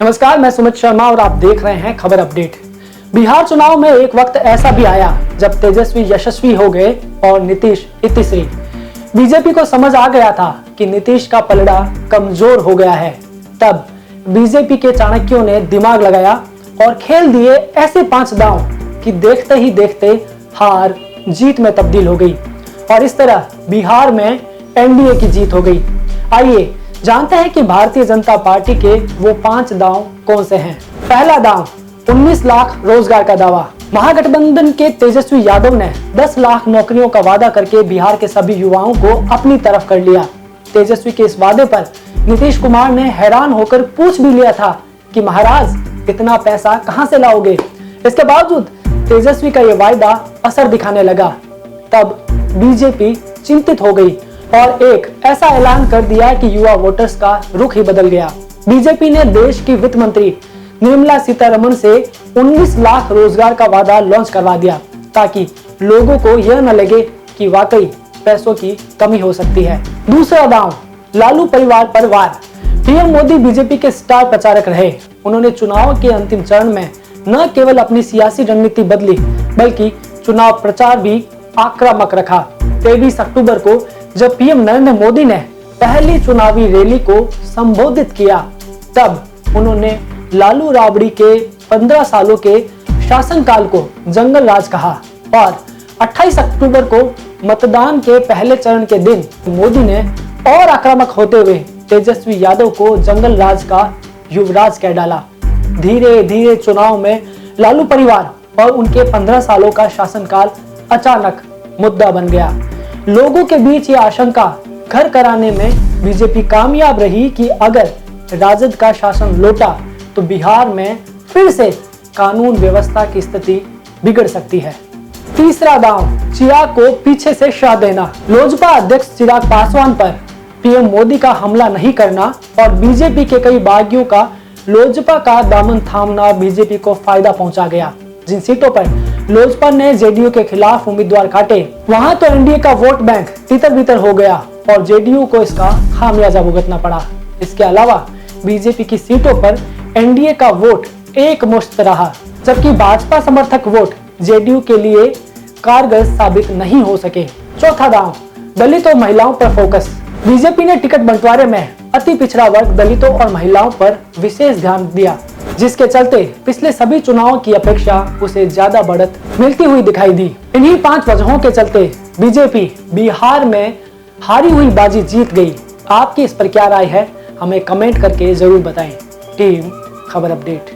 नमस्कार, मैं सुमित शर्मा और आप देख रहे हैं खबर अपडेट। बिहार चुनाव में एक वक्त ऐसा भी आया जब तेजस्वी यशस्वी हो गए और नीतीश इतिश्री। बीजेपी को समझ आ गया था कि नीतीश का पलड़ा कमजोर हो गया है। तब बीजेपी के चाणक्यों ने दिमाग लगाया और खेल दिए ऐसे 5 दांव कि देखते ही देखते हार जीत में तब्दील हो गई और इस तरह बिहार में एनडीए की जीत हो गई। आइए जानते हैं कि भारतीय जनता पार्टी के वो 5 दांव कौन से हैं। पहला दांव, 19 लाख रोजगार का दावा। महागठबंधन के तेजस्वी यादव ने 10 लाख नौकरियों का वादा करके बिहार के सभी युवाओं को अपनी तरफ कर लिया। तेजस्वी के इस वादे पर नीतीश कुमार ने हैरान होकर पूछ भी लिया था कि महाराज इतना पैसा कहां से लाओगे। इसके बावजूद तेजस्वी का यह वायदा असर दिखाने लगा। तब बीजेपी चिंतित हो गई और एक ऐसा ऐलान कर दिया कि युवा वोटर्स का रुख ही बदल गया। बीजेपी ने देश की वित्त मंत्री निर्मला सीतारमण से 19 लाख रोजगार का वादा लॉन्च करवा दिया ताकि लोगों को यह न लगे कि वाकई पैसों की कमी हो सकती है। दूसरा दांव, लालू परिवार पर वार। पीएम मोदी बीजेपी के स्टार प्रचारक रहे। उन्होंने चुनाव के अंतिम चरण में न केवल अपनी सियासी रणनीति बदली बल्कि चुनाव प्रचार भी आक्रामक रखा। 23 अक्टूबर को जब पीएम नरेंद्र मोदी ने पहली चुनावी रैली को संबोधित किया तब उन्होंने लालू राबड़ी के 15 सालों के शासनकाल को जंगल राज कहा और 28 अक्टूबर को मतदान के पहले चरण के दिन मोदी ने और आक्रामक होते हुए तेजस्वी यादव को जंगल राज का युवराज कह डाला। धीरे धीरे चुनाव में लालू परिवार और उनके 15 सालों का शासनकाल अचानक मुद्दा बन गया। लोगों के बीच ये आशंका घर कराने में बीजेपी कामयाब रही कि अगर राजद का शासन लौटा तो बिहार में फिर से कानून व्यवस्था की स्थिति बिगड़ सकती है। तीसरा दांव, चिराग को पीछे से शाह देना। लोजपा अध्यक्ष चिराग पासवान पर पीएम मोदी का हमला नहीं करना और बीजेपी के कई बागियों का लोजपा का दामन थामना बीजेपी को फायदा पहुंचा गया। जिन सीटों पर लोजपा ने जेडीयू के खिलाफ उम्मीदवार काटे वहां तो एनडीए का वोट बैंक तितर बितर हो गया और जेडीयू को इसका खामियाजा भुगतना पड़ा। इसके अलावा बीजेपी की सीटों पर एनडीए का वोट एकमुश्त रहा जबकि भाजपा समर्थक वोट जेडीयू के लिए कारगर साबित नहीं हो सके। चौथा दांव, दलितों और महिलाओं पर फोकस। बीजेपी ने टिकट बंटवारे में अति पिछड़ा वर्ग, दलितों और महिलाओं पर विशेष ध्यान दिया जिसके चलते पिछले सभी चुनावों की अपेक्षा उसे ज्यादा बढ़त मिलती हुई दिखाई दी। इन्हीं 5 वजहों के चलते बीजेपी बिहार में हारी हुई बाजी जीत गई। आपकी इस पर क्या राय है, हमें कमेंट करके जरूर बताएं। टीम खबर अपडेट।